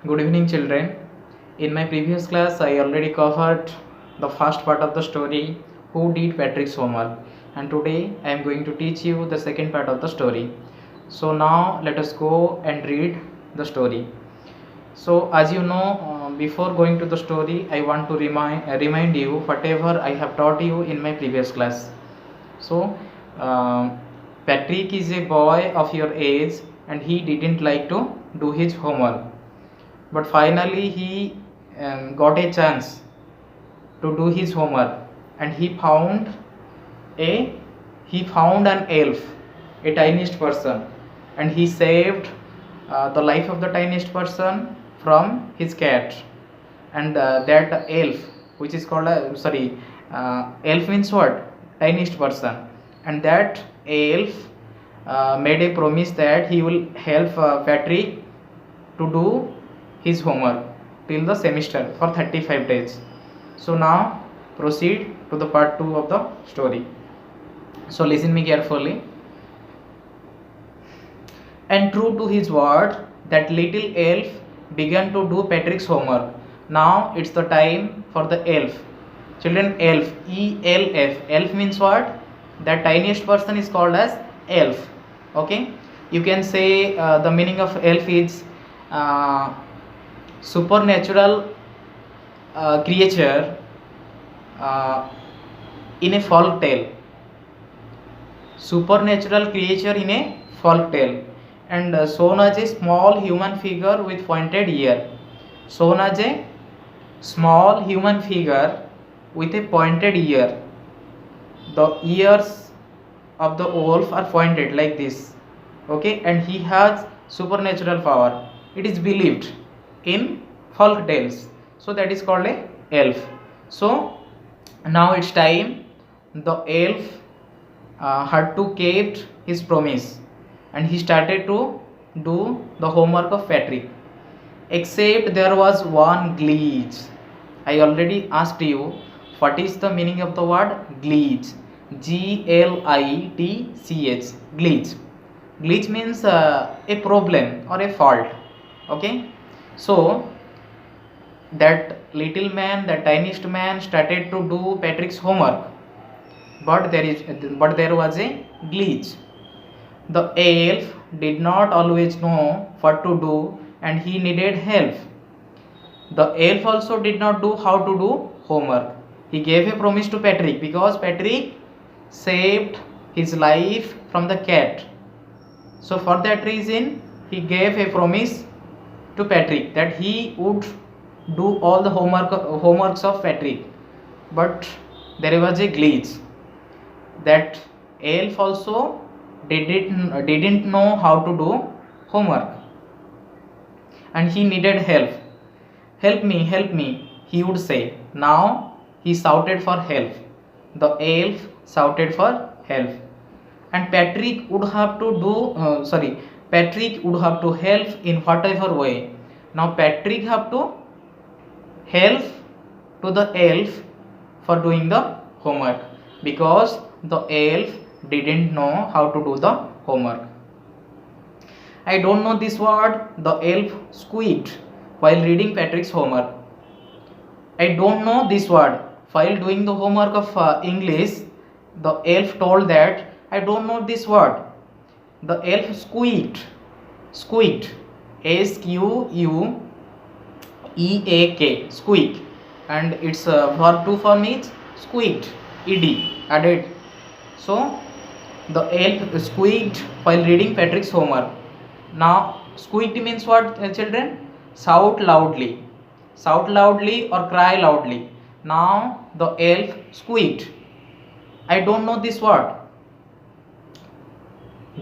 Good evening, children. In my previous class, I already covered the first part of the story, Who Did Patrick's Homework? And today I am going to teach you the second part of the story. So, now let us go and read the story. So, as you know, before going to the story, I want to remind you whatever I have taught you in my previous class. So, Patrick is a boy of your age and he didn't like to do his homework, but finally he got a chance to do his homework, and a he found an elf, a tiniest person, and he saved the life of the tiniest person from his cat. And that elf, which is called elf means what? Tiniest person. And that elf made a promise that he will help Patrick to do his homework till the semester for 35 days. So now proceed to the part 2 of the story. So listen me carefully. And true to his word, that little elf began to do Patrick's homework. Now it's the time for the elf. Children, elf, E-L-F. Elf means what? That tiniest person is called as elf. Okay? You can say the meaning of elf is supernatural creature in a folk tale. Supernatural creature in a folk tale. And shown as a small human figure with pointed ear. Shown as a small human figure with a pointed ear. The ears of the wolf are pointed like this. Okay, and he has supernatural power. It is believed in folk tales. So that is called a elf. So now it's time. The elf had to keep his promise, and he started to do the homework of Patrick. Except there was one glitch. I already asked you what is the meaning of the word glitch. Glitch. Glitch. Glitch means a problem or a fault. Okay. So that little man, that tiniest man, started to do Patrick's homework, but there was a glitch. The elf did not always know what to do, and he needed help. The elf also did not know how to do homework. He gave a promise to Patrick because Patrick saved his life from the cat. So for that reason, he gave a promise to Patrick that he would do all the homeworks of Patrick. But there was a glitch. That elf also didn't know how to do homework, and he needed help. Help me, he would say. Now he shouted for help. The elf shouted for help, and Patrick would have to help in whatever way. Now Patrick have to help to the elf for doing the homework, because the elf didn't know how to do the homework. I don't know this word, the elf squeaked while reading Patrick's homework. I don't know this word. While doing the homework of English, the elf told that I don't know this word. The elf squeaked. Squeaked. S-Q-U-E-A-K. Squeak. And its verb to form is squeaked. Ed added. So the elf squeaked while reading Patrick's homework. Now squeaked means what, children? Shout loudly. Shout loudly or cry loudly. Now the elf squeaked. I don't know this word.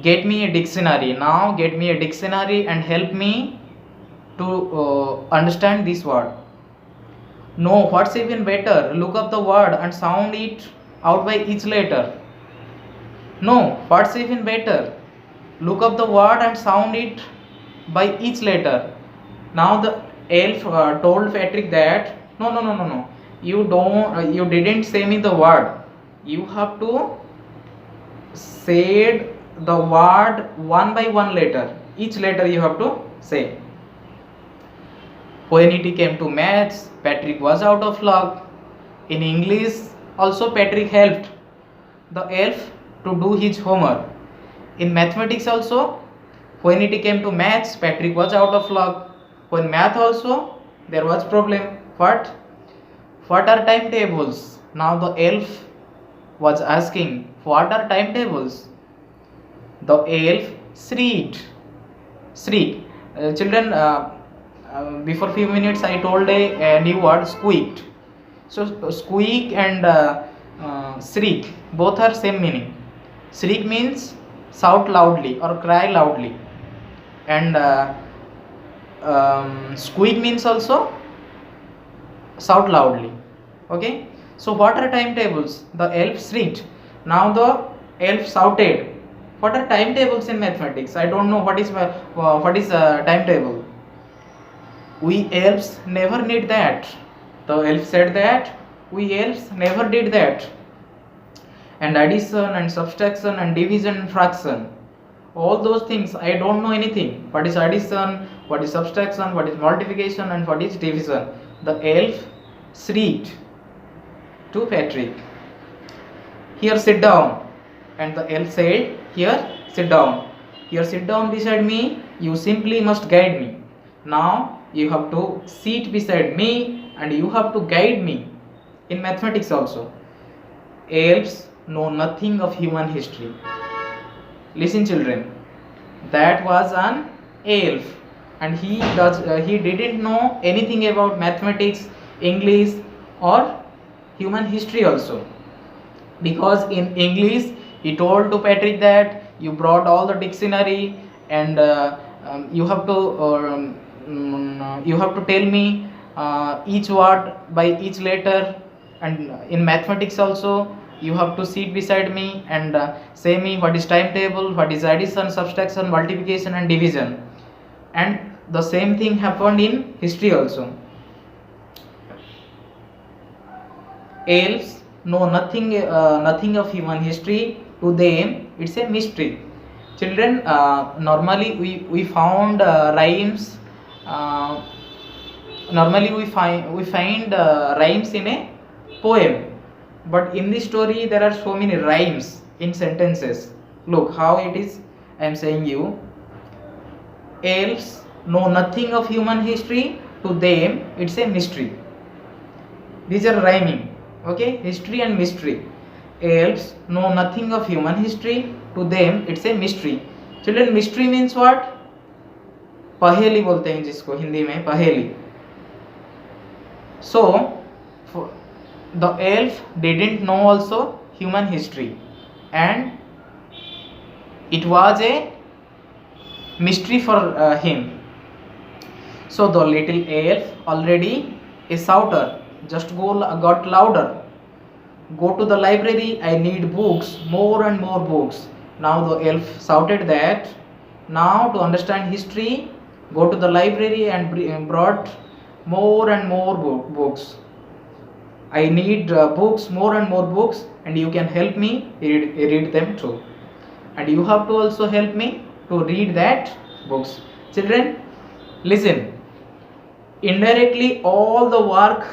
Get me a dictionary. Now get me a dictionary and help me to understand this word. No, what's even better? Look up the word and sound it out by each letter. No, what's even better? Look up the word and sound it by each letter. Now the elf told Patrick that no. You didn't say me the word. You have to say the word one by one letter. Each letter you have to say. When it came to maths, Patrick was out of luck. In English, also Patrick helped the elf to do his homework. In mathematics also, when it came to maths, Patrick was out of luck. When math also, there was problem. What are timetables? Now the elf was asking, what are timetables? The elf shrieked. Children, before few minutes I told a new word, squeaked. So squeak and shriek both are same meaning. Shriek means shout loudly or cry loudly, and squeak means also shout loudly. Okay, so what are timetables? The elf shrieked. Now the elf shouted. What are timetables in mathematics? I don't know what is timetable. We elves never need that. The elf said that we elves never did that. And addition and subtraction and division and fraction, all those things I don't know anything. What is addition, what is subtraction, what is multiplication, and what is division? The elf shrieked to Patrick, here sit down. And the elf said, here sit down. Here sit down beside me. You simply must guide me. Now you have to sit beside me and you have to guide me. In mathematics also, elves know nothing of human history. Listen children, that was an elf, and he didn't know anything about mathematics, English, or human history also. Because in English he told to Patrick that you brought all the dictionary, and you have to tell me each word by each letter. And in mathematics also you have to sit beside me and say me what is timetable, what is addition, subtraction, multiplication, and division. And the same thing happened in history also. Elves know nothing of human history. To them it's a mystery. Children, normally we found rhymes. Normally we find rhymes in a poem, but in this story there are so many rhymes in sentences. Look how it is. I am saying you, elves know nothing of human history. To them it's a mystery. These are rhyming. Okay, history and mystery. Elves know nothing of human history. To them it's a mystery. Children, mystery means what? पहेली बोलते हैं जिसको हिंदी में, पहेली. So the elf didn't know also human history, and it was a mystery for him. So the little elf, already a shouter, just got louder. Go to the library, I need books, more and more books. Now the elf shouted that, now to understand history, go to the library and brought more and more books. I need books, more and more books, and you can help me read them too. And you have to also help me to read that books. Children, listen. Indirectly, all the work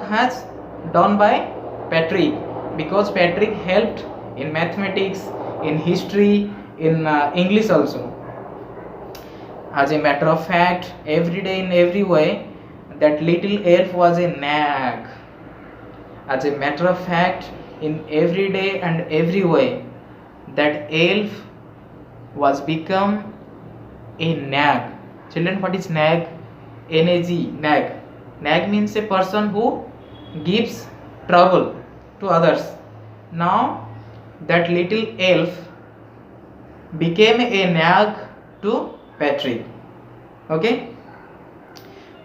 has done by Patrick, because Patrick helped in mathematics, in history, in English also. As a matter of fact, every day in every way, that little elf was a nag. As a matter of fact, in every day and every way, that elf was become a nag. Children, what is nag? N-A-G, nag. Nag means a person who gives trouble to others. Now that little elf became a nag to Patrick. Okay,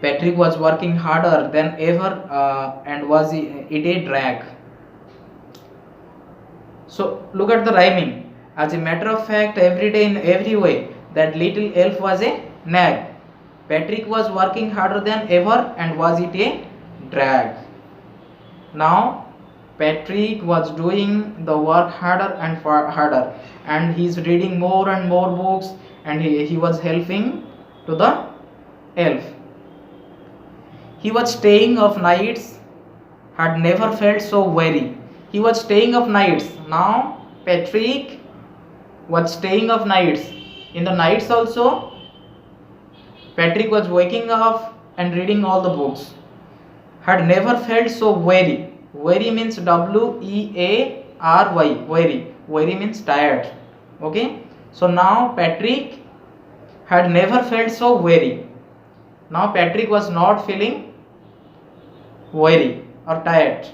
Patrick was working harder than ever and was it a drag. So look at the rhyming. As a matter of fact, every day in every way, that little elf was a nag. Patrick was working harder than ever and was it a drag. Now Patrick was doing the work harder and harder, and he is reading more and more books, and he was helping to the elf. He was staying of nights, had never felt so weary. He was staying of nights. Now Patrick was staying of nights. In the nights also, Patrick was waking up and reading all the books. Had never felt so weary. Weary means W-E-A-R-Y. Weary. Weary means tired. Okay. So now Patrick had never felt so weary. Now Patrick was not feeling weary or tired.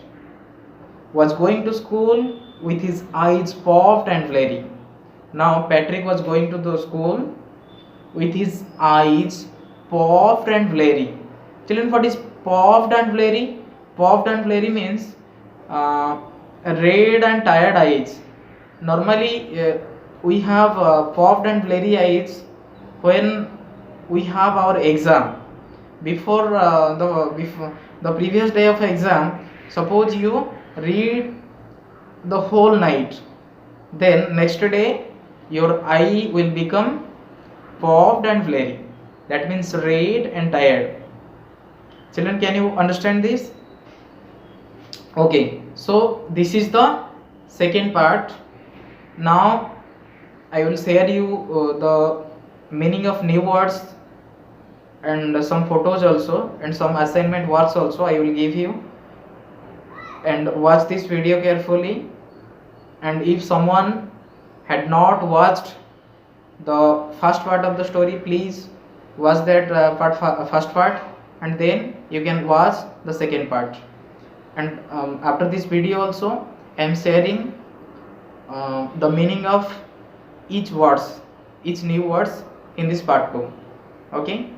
Was going to school with his eyes puffed and flary. Now Patrick was going to the school with his eyes puffed and flary. Children, what is puffed and flary? Puffed and flary means red and tired eyes. Normally we have puffed and flary eyes when we have our exam. Before the previous day of exam, suppose you read the whole night, then next day your eye will become puffed and flary. That means red and tired. Children, can you understand this? Okay, so this is the second part. Now I will share you the meaning of new words and some photos also, and some assignment works also I will give you. And watch this video carefully. And if someone had not watched the first part of the story, please watch that first part, and then you can watch the second part. And after this video also I am sharing the meaning of each new words in this part 2. Okay,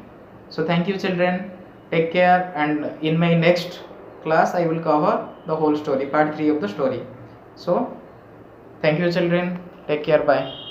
so thank you children, take care, and in my next class I will cover the whole story, part 3 of the story. So thank you children, take care, bye.